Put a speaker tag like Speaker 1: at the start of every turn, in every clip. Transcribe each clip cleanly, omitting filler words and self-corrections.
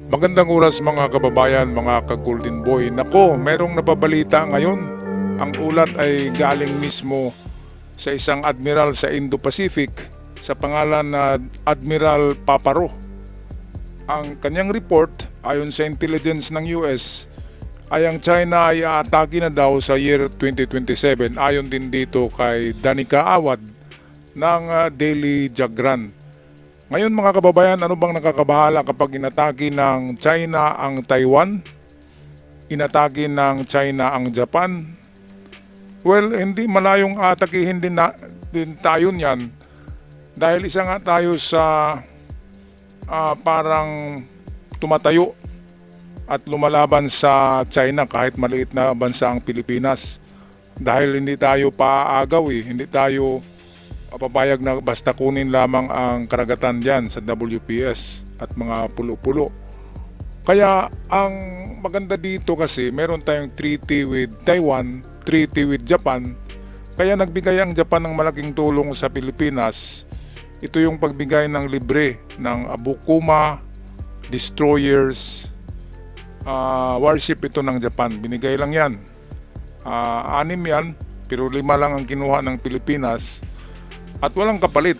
Speaker 1: Magandang oras mga kababayan, mga ka-Golden Boy. Nako, merong nababalita ngayon. Ang ulat ay galing mismo sa isang admiral sa Indo-Pacific sa pangalan na Admiral Paparo. Ang kanyang report ayon sa intelligence ng US ay ang China ay aatake na daw sa year 2027 ayon din dito kay Danica Awad ng Daily Jagran. Ngayon mga kababayan, ano bang nakakabahala kapag inatake ng China ang Taiwan? Inatake ng China ang Japan? Well, hindi malayong atakihin din tayo niyan dahil isa nga tayo sa parang tumatayo at lumalaban sa China kahit maliit na bansa ang Pilipinas. Dahil hindi tayo paaagaw hindi tayo papayag na basta kunin lamang ang karagatan dyan sa WPS at mga pulo-pulo. Kaya ang maganda dito kasi meron tayong treaty with Taiwan, treaty with Japan. Kaya nagbigay ang Japan ng malaking tulong sa Pilipinas. Ito yung pagbigay ng libre ng Abukuma, destroyers, warship ito ng Japan. Binigay lang yan. 6 yan, pero 5 lang ang kinuha ng Pilipinas. At walang kapalit.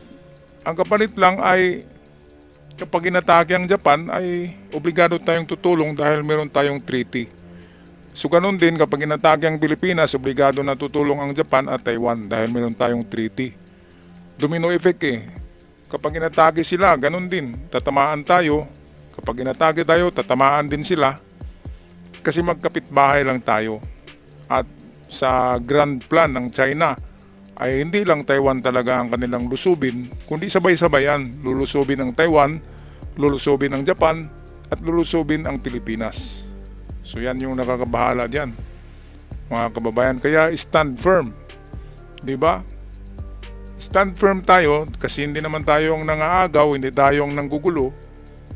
Speaker 1: Ang kapalit lang ay kapag inatake ang Japan ay obligado tayong tutulong dahil meron tayong treaty. So ganun din kapag inatake ang Pilipinas, obligado na tutulong ang Japan at Taiwan dahil meron tayong treaty. Domino effect Kapag inatake sila, ganun din. Tatamaan tayo. Kapag inatake tayo, tatamaan din sila. Kasi magkapitbahay lang tayo. At sa grand plan ng China, ay hindi lang Taiwan talaga ang kanilang lusubin, kundi sabay-sabay yan. Lulusubin ang Taiwan, lulusubin ang Japan, at lulusubin ang Pilipinas. So yan yung nakakabahala dyan, mga kababayan. Kaya stand firm, di ba? Stand firm tayo kasi hindi naman tayo ang nangaagaw, hindi tayo ang nanggugulo.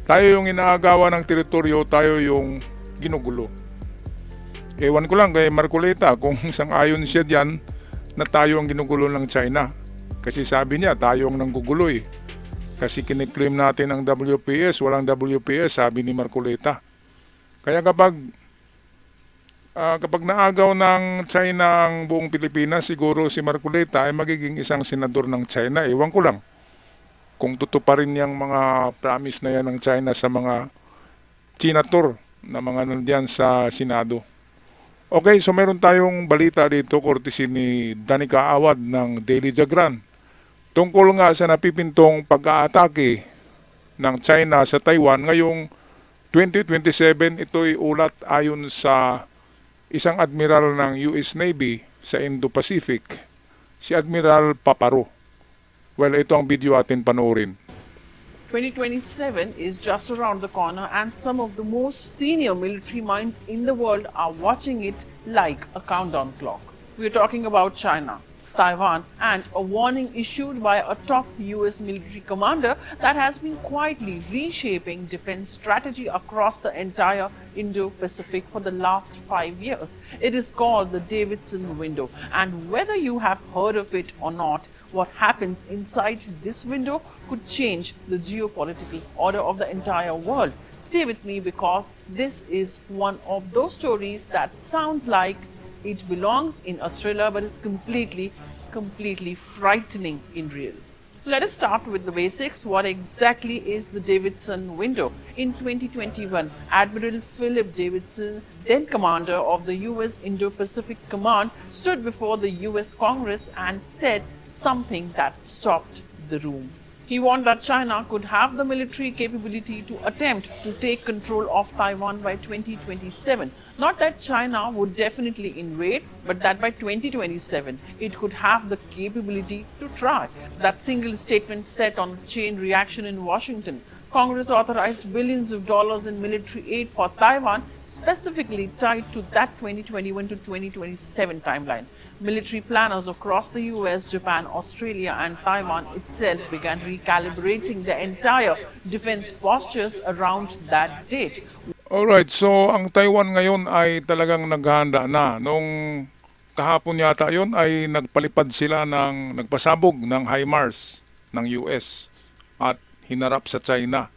Speaker 1: Tayo yung inaagawan ng teritoryo, tayo yung ginugulo. Ewan ko lang kay Marcoleta kung sang-ayon siya dyan na tayo ang ginugulo ng China. Kasi sabi niya, tayo ang nanggugulo Kasi kiniklaim natin ang WPS, walang WPS, sabi ni Marcoleta. Kaya kapag naagaw ng China ang buong Pilipinas, siguro si Marcoleta ay magiging isang senador ng China. Ewan ko lang kung tutuparin niyang mga promise na yan ng China sa mga senator na mga nandiyan sa Senado. Okay, so meron tayong balita dito courtesy ni Danica Awad ng Daily Jagran. Tungkol nga sa napipintong pag-aatake ng China sa Taiwan ngayong 2027, ito'y ulat ayon sa isang admiral ng US Navy sa Indo-Pacific, si Admiral Paparo. Well, ito ang video atin panoorin.
Speaker 2: 2027 is just around the corner, and some of the most senior military minds in the world are watching it like a countdown clock. We're talking about China, Taiwan, and a warning issued by a top US military commander that has been quietly reshaping defense strategy across the entire Indo-Pacific for the last 5 years. It is called the Davidson window, and whether you have heard of it or not, what happens inside this window could change the geopolitical order of the entire world. Stay with me because this is one of those stories that sounds like it belongs in a thriller, but it's completely frightening in real. So let us start with the basics. What exactly is the Davidson window? In 2021, Admiral Philip Davidson, then commander of the US Indo-Pacific Command, stood before the US Congress and said something that stopped the room. He warned that China could have the military capability to attempt to take control of Taiwan by 2027. Not that China would definitely invade, but that by 2027 it could have the capability to try. That single statement set on a chain reaction in Washington. Congress authorized billions of dollars in military aid for Taiwan, specifically tied to that 2021 to 2027 timeline. Military planners across the US, Japan, Australia, and Taiwan itself began recalibrating the entire defense postures around that date.
Speaker 1: Alright, so ang Taiwan ngayon ay talagang naghahanda na. Nung kahapon yata yon ay nagpasabog ng HIMARS ng US at hinarap sa China.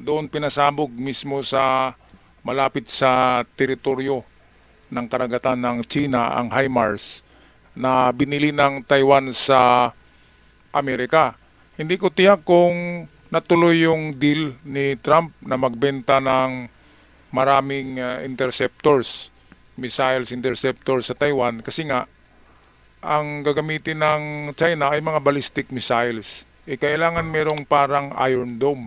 Speaker 1: doon pinasabog mismo sa malapit sa teritoryo ng karagatan ng China ang HIMARS na binili ng Taiwan sa Amerika. Hindi ko tiyak kung natuloy yung deal ni Trump na magbenta ng maraming interceptors, missiles interceptors sa Taiwan kasi nga ang gagamitin ng China ay mga ballistic missiles. Kailangan merong parang Iron Dome.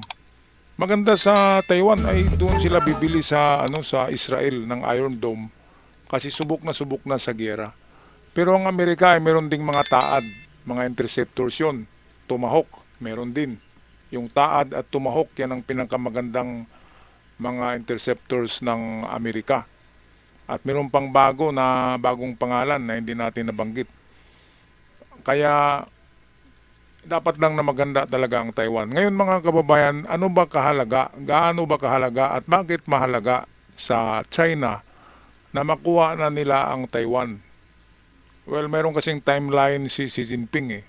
Speaker 1: Maganda sa Taiwan ay doon sila bibili sa Israel ng Iron Dome kasi subok na sa giyera. Pero ang Amerika ay meron ding mga taad, mga interceptors yun. Tomahawk, meron din. Yung taad at Tomahawk, yan ang pinakamagandang mga interceptors ng Amerika. At meron pang bagong pangalan na hindi natin nabanggit. Kaya dapat lang na maganda talaga ang Taiwan. Ngayon mga kababayan, ano ba kahalaga? Gaano ba kahalaga at bakit mahalaga sa China na makuha na nila ang Taiwan? Well, meron kasing timeline si Xi Jinping eh.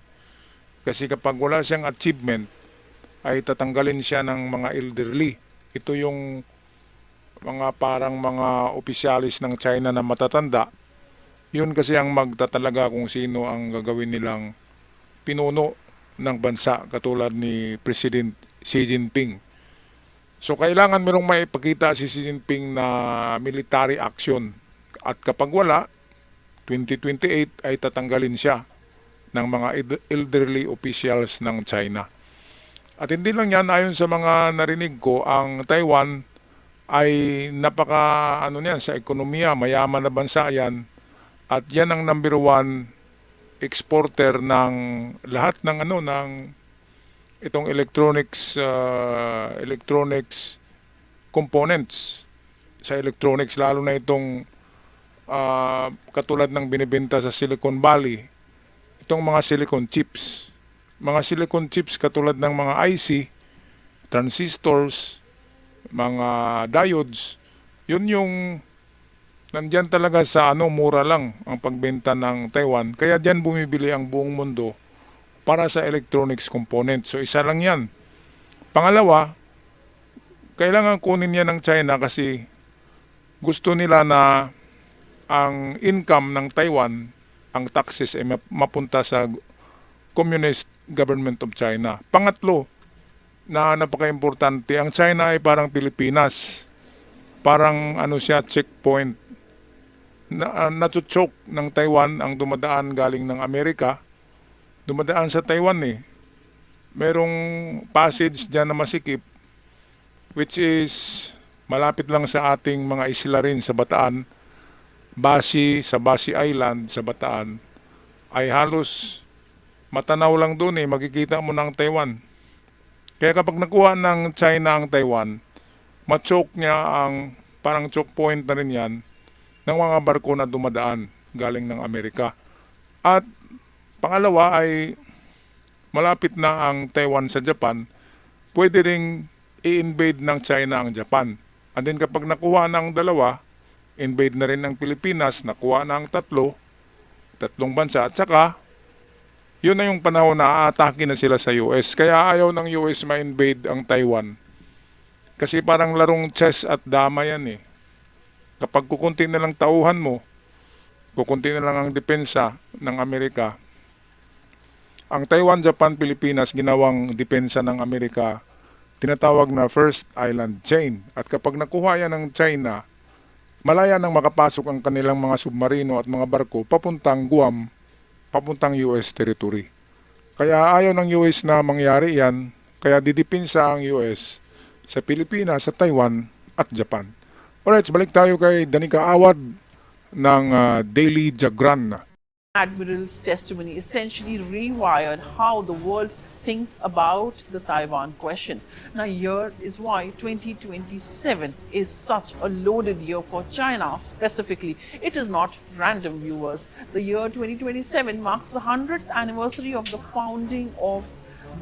Speaker 1: Kasi kapag wala siyang achievement, ay tatanggalin siya ng mga elderly. Ito yung parang mga opisyalis ng China na matatanda. Yun kasi ang magtatalaga kung sino ang gagawin nilang pinuno ng bansa katulad ni President Xi Jinping. So kailangan merong maipakita si Xi Jinping na military action. At kapag wala, 2028 ay tatanggalin siya ng mga elderly officials ng China. At hindi lang yan, ayon sa mga narinig ko, ang Taiwan ay sa ekonomiya, mayaman na bansa yan. At yan ang number one exporter ng lahat ng itong electronics components sa electronics, lalo na itong katulad ng binibenta sa Silicon Valley, itong mga silicon chips. Mga silicon chips katulad ng mga IC, transistors, mga diodes, yun yung nandyan talaga sa mura lang ang pagbenta ng Taiwan. Kaya dyan bumibili ang buong mundo para sa electronics component. So isa lang yan. Pangalawa, kailangan kunin yan ng China kasi gusto nila na ang income ng Taiwan, ang taxes ay mapunta sa Communist Government of China. Pangatlo, na napaka-importante, ang China ay parang Pilipinas. Parang checkpoint. Natuchok ng Taiwan ang dumadaan galing ng Amerika, dumadaan sa Taiwan eh. Merong passage dyan na masikip, which is malapit lang sa ating mga isla rin sa Bataan, sa Basi Island sa Bataan, ay halos matanaw lang doon eh, makikita mo ng Taiwan. Kaya kapag nakuha ng China ang Taiwan, ma-choke niya parang choke point na rin yan, ng mga barko na dumadaan galing ng Amerika. At pangalawa ay malapit na ang Taiwan sa Japan, pwede ring i-invade ng China ang Japan. And then kapag nakuha ng dalawa, invade na rin ng Pilipinas, nakuha na ang tatlong bansa, at saka yun na yung panahon na aatake na sila sa US. Kaya ayaw ng US ma-invade ang Taiwan. Kasi parang larong chess at dama yan eh. Kapag kukunti na lang tauhan mo, kukunti na lang ang depensa ng Amerika. Ang Taiwan, Japan, Pilipinas, ginawang depensa ng Amerika, tinatawag na First Island Chain. At kapag nakuha yan ng China, malaya nang makapasok ang kanilang mga submarino at mga barko papuntang Guam, papuntang US territory. Kaya ayaw ng US na mangyari yan, kaya didipinsa ang US sa Pilipinas, sa Taiwan at Japan. Alright, balik tayo kay Danica Awad ng Daily Jagran.
Speaker 2: Admiral's testimony essentially rewired how the world thinks about the Taiwan question. Now, here is why 2027 is such a loaded year for China specifically. It is not random, viewers. The year 2027 marks the 100th anniversary of the founding of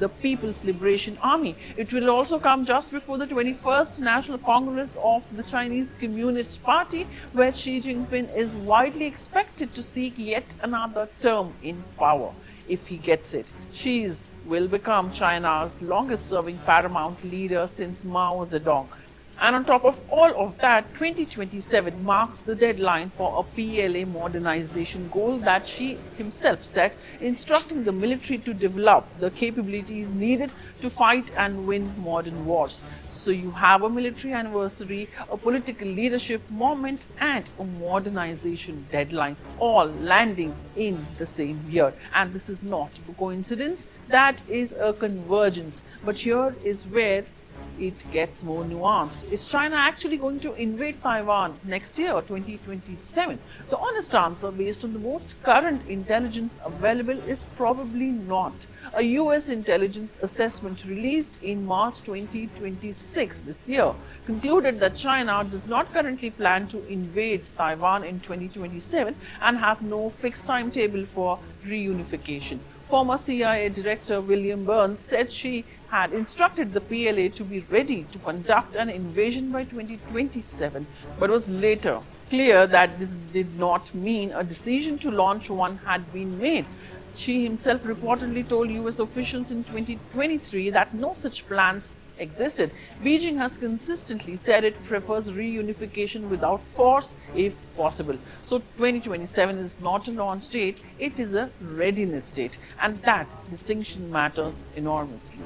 Speaker 2: the People's Liberation Army. It will also come just before the 21st National Congress of the Chinese Communist Party, where Xi Jinping is widely expected to seek yet another term in power. If he gets it, Xi's will become China's longest serving paramount leader since Mao Zedong. And on top of all of that, 2027 marks the deadline for a PLA modernization goal that Xi himself set, instructing the military to develop the capabilities needed to fight and win modern wars. So you have a military anniversary, a political leadership moment, and a modernization deadline, all landing in the same year. And this is not a coincidence, that is a convergence. But here is where it gets more nuanced. Is China actually going to invade Taiwan next year, 2027? The honest answer, based on the most current intelligence available, is probably not. A US intelligence assessment released in March 2026 this year concluded that China does not currently plan to invade Taiwan in 2027 and has no fixed timetable for reunification. Former CIA Director William Burns said she had instructed the PLA to be ready to conduct an invasion by 2027, but was later clear that this did not mean a decision to launch one had been made. Xi himself reportedly told US officials in 2023 that no such plans existed. Beijing has consistently said it prefers reunification without force if possible. So 2027 is not a launch date, it is a readiness date, and that distinction matters enormously.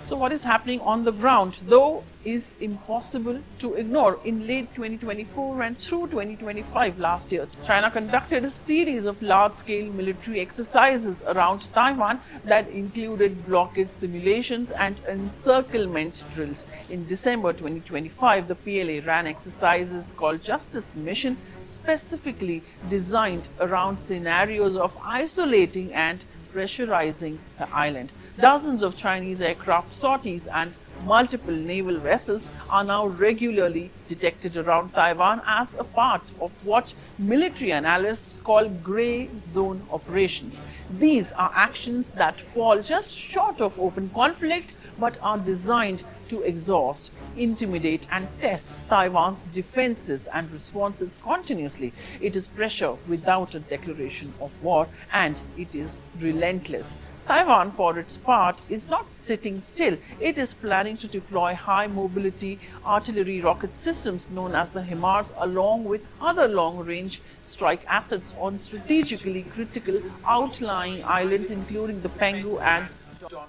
Speaker 2: So what is happening on the ground, though, is impossible to ignore. In late 2024 and through 2025 last year, China conducted a series of large-scale military exercises around Taiwan that included blockade simulations and encirclement drills. In December 2025, the PLA ran exercises called Justice Mission, specifically designed around scenarios of isolating and pressurizing the island. Dozens of Chinese aircraft sorties and multiple naval vessels are now regularly detected around Taiwan as a part of what military analysts call gray zone operations. These are actions that fall just short of open conflict but are designed to exhaust, intimidate, and test Taiwan's defenses and responses continuously. It is pressure without a declaration of war, and it is relentless. Taiwan, for its part, is not sitting still. It is planning to deploy high-mobility artillery rocket systems known as the HIMARS, along with other long-range strike assets on strategically critical outlying islands, including the Penghu and Dongye.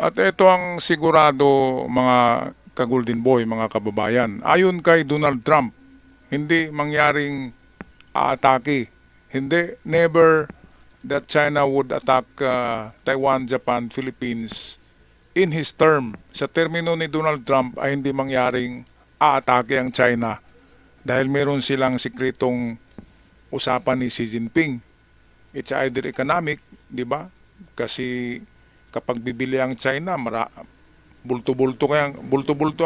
Speaker 1: At ito ang sigurado, mga ka-Golden Boy, mga kababayan. Ayon kay Donald Trump, hindi mangyaring aatake. Hindi, never that China would attack Taiwan, Japan, Philippines in his term. Sa termino ni Donald Trump ay hindi mangyaring aatake ang China dahil meron silang sikretong usapan ni Xi Jinping. It's either economic, di ba? Kasi kapag bibili ang China, bulto-bulto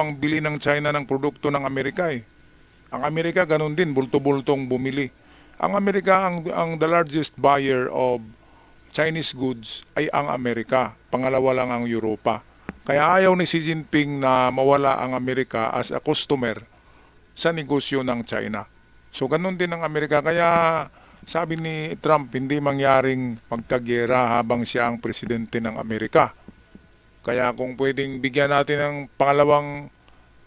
Speaker 1: ang bili ng China ng produkto ng Amerika eh. Ang Amerika ganun din, bulto-bultong bumili. Ang Amerika, ang the largest buyer of Chinese goods ay ang Amerika. Pangalawa lang ang Europa. Kaya ayaw ni Xi Jinping na mawala ang Amerika as a customer sa negosyo ng China. So ganun din ang Amerika. Kaya sabi ni Trump, hindi mangyaring magkagera habang siya ang presidente ng Amerika. Kaya kung pwedeng bigyan natin ng pangalawang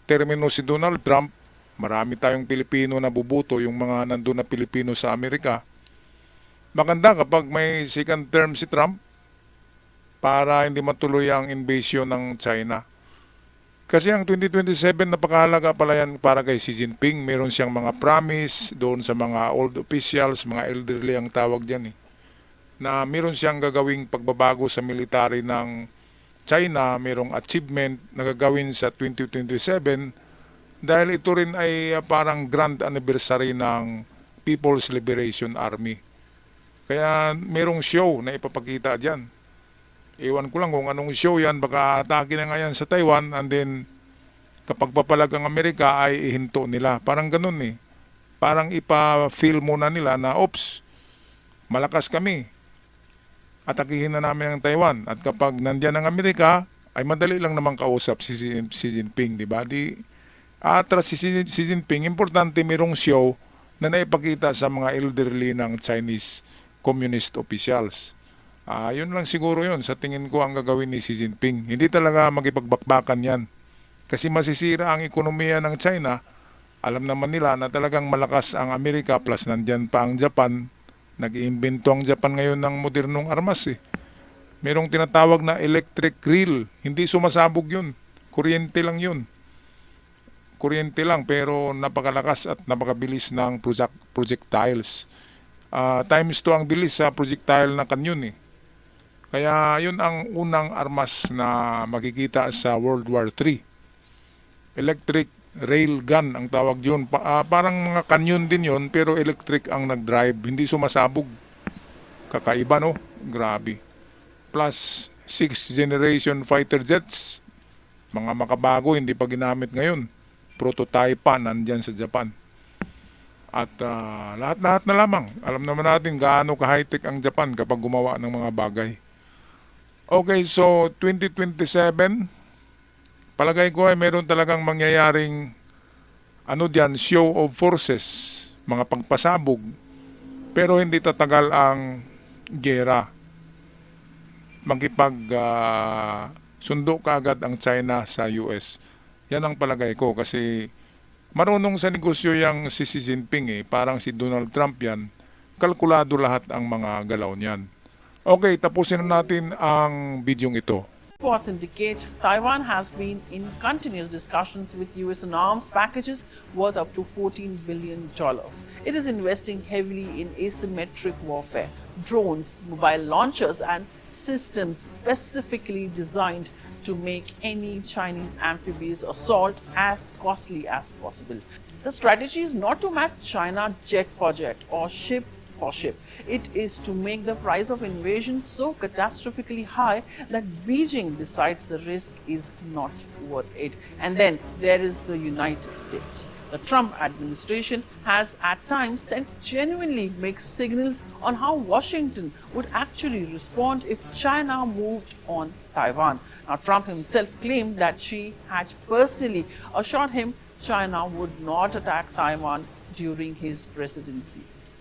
Speaker 1: termino si Donald Trump, marami tayong Pilipino na bubuto, yung mga nandun na Pilipino sa Amerika. Maganda kapag may second term si Trump para hindi matuloy ang invasion ng China. Kasi ang 2027 napakahalaga pala yan para kay Xi Jinping. Meron siyang mga promise doon sa mga old officials, mga elderly ang tawag dyan eh, na meron siyang gagawing pagbabago sa military ng China, merong achievement na gagawin sa 2027 dahil ito rin ay parang grand anniversary ng People's Liberation Army. Kaya merong show na ipapakita dyan. Ewan ko lang kung anong show yan, baka atake na nga yan sa Taiwan and then kapag papalag ang Amerika ay ihinto nila. Parang ganun eh. Parang ipa-feel muna nila na, oops, malakas kami. Atakihin na namin ang Taiwan. At kapag nandyan ang Amerika, ay madali lang naman kausap si Xi Jinping, di ba? Atras si Xi Jinping, importante mayroong show na naipakita sa mga elderly ng Chinese communist officials. Yun lang siguro yun sa tingin ko ang gagawin ni Xi Jinping. Hindi talaga makipagbakbakan yan. Kasi masisira ang ekonomiya ng China. Alam naman nila na talagang malakas ang Amerika plus nandyan pa ang Japan. Nag-iimbento ang Japan ngayon ng modernong armas eh. Merong tinatawag na electric grill. Hindi sumasabog yun. Kuryente lang yun. Kuryente lang pero napakalakas at napakabilis ng projectiles. Times 2 ang bilis sa projectile na kanyon eh. Kaya yun ang unang armas na makikita sa World War III. Electric rail gun ang tawag yun. Parang mga kanyon din yun pero electric ang nag-drive. Hindi sumasabog. Kakaiba no? Grabe. Plus 6th generation fighter jets. Mga makabago, hindi pa ginamit ngayon. Prototype pa, nandyan sa Japan. At lahat-lahat na lamang. Alam naman natin gaano ka-high-tech ang Japan kapag gumawa ng mga bagay. Okay, so 2027, palagay ko ay meron talagang mangyayaring show of forces, mga pagpasabog. Pero hindi tatagal ang gera. Sundo kaagad ang China sa US. Yan ang palagay ko kasi marunong sa negosyo yang si Xi Jinping eh. Parang si Donald Trump yan. Kalkulado lahat ang mga galaw niyan. Okay, tapusin na natin ang bidyong ito.
Speaker 2: Reports indicate Taiwan has been in continuous discussions with US on arms packages worth up to $14 billion. It is investing heavily in asymmetric warfare, drones, mobile launchers, and systems specifically designed to make any Chinese amphibious assault as costly as possible. The strategy is not to match China jet for jet or ship for ship. It is to make the price of invasion so catastrophically high that Beijing decides the risk is not worth it. And then there is the United States. The Trump administration has at times sent genuinely mixed signals on how Washington would actually respond if China moved on Taiwan. Now, Trump himself claimed that Xi had personally assured him China would not attack Taiwan during his presidency.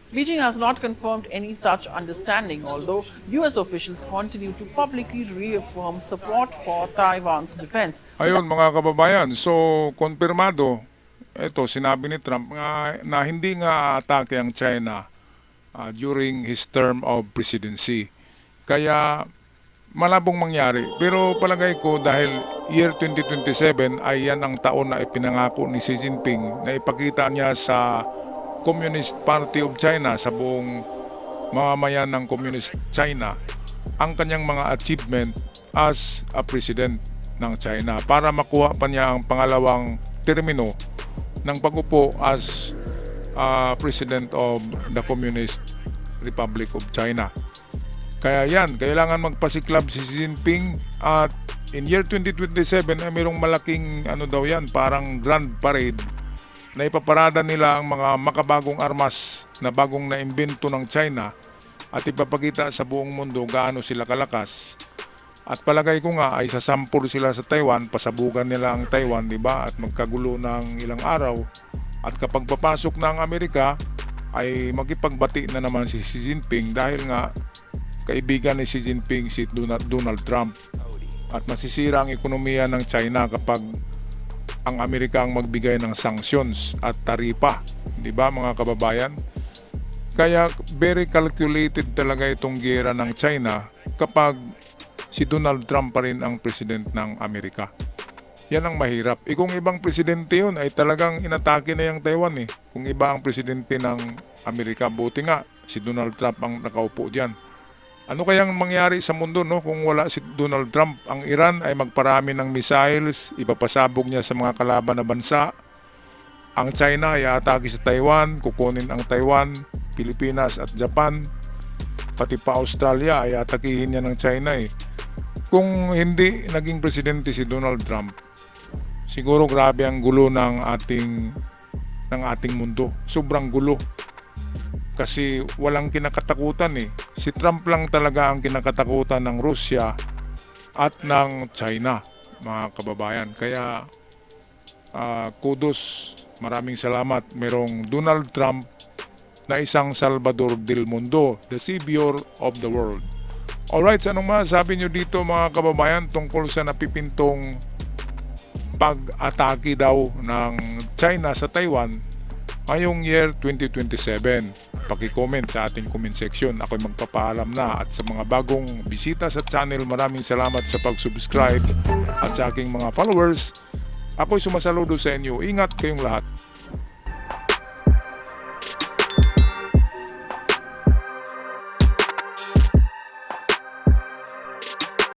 Speaker 2: Beijing has not confirmed any such understanding, although US officials continue to publicly reaffirm support for Taiwan's defense.
Speaker 1: Ayun mga kababayan, so konfirmado, ito sinabi ni Trump na hindi nga atake ang China during his term of presidency. Kaya malabong mangyari. Pero palagay ko dahil year 2027 ay yan ang taon na ipinangako ni Xi Jinping na ipakita niya sa Communist Party of China, sa buong mamamayan ng Communist China, ang kanyang mga achievement as a president ng China para makuha pa niya ang pangalawang termino ng pag-upo as President of the Communist Republic of China. Kaya yan, kailangan magpasiklab si Xi Jinping at in year 2027 ay mayroong malaking parang grand parade na ipaparada nila ang mga makabagong armas na bagong naimbento ng China at ipapakita sa buong mundo gaano sila kalakas. At palagay ko nga ay sasampur sila sa Taiwan, pasabugan nila ang Taiwan, di ba? At magkagulo ng ilang araw. At kapag papasok na ang Amerika, ay makipagbati na naman si Xi Jinping dahil nga kaibigan ni Xi Jinping si Donald Trump. At masisira ang ekonomiya ng China kapag ang Amerika ang magbigay ng sanctions at taripa, di ba mga kababayan? Kaya very calculated talaga itong giyera ng China kapag si Donald Trump pa rin ang president ng Amerika. Yan ang mahirap. Kung ibang presidente yun ay talagang inatake na yung Taiwan eh. Kung iba ang presidente ng Amerika, buti nga si Donald Trump ang nakaupo diyan. Ano kayang mangyari sa mundo kung wala si Donald Trump? Ang Iran ay magparami ng missiles, ipapasabog niya sa mga kalaban na bansa. Ang China ay atake sa Taiwan, kukunin ang Taiwan, Pilipinas at Japan. Pati pa Australia ay atakihin niya ng China eh. Kung hindi naging presidente si Donald Trump, siguro grabe ang gulo ng ating mundo. Sobrang gulo. Kasi walang kinakatakutan eh. Si Trump lang talaga ang kinakatakutan ng Russia at ng China, mga kababayan. Kaya kudos, maraming salamat. Merong Donald Trump na isang Salvador del Mundo, the savior of the world. Alright, so anong masasabi nyo dito mga kababayan tungkol sa napipintong pag-atake daw ng China sa Taiwan ngayong year 2027? Paki-comment sa ating comment section. Ako'y magpapaalam na, at sa mga bagong bisita sa channel, maraming salamat sa pag-subscribe, at sa aking mga followers, ako'y sumasaludo sa inyo. Ingat kayong lahat.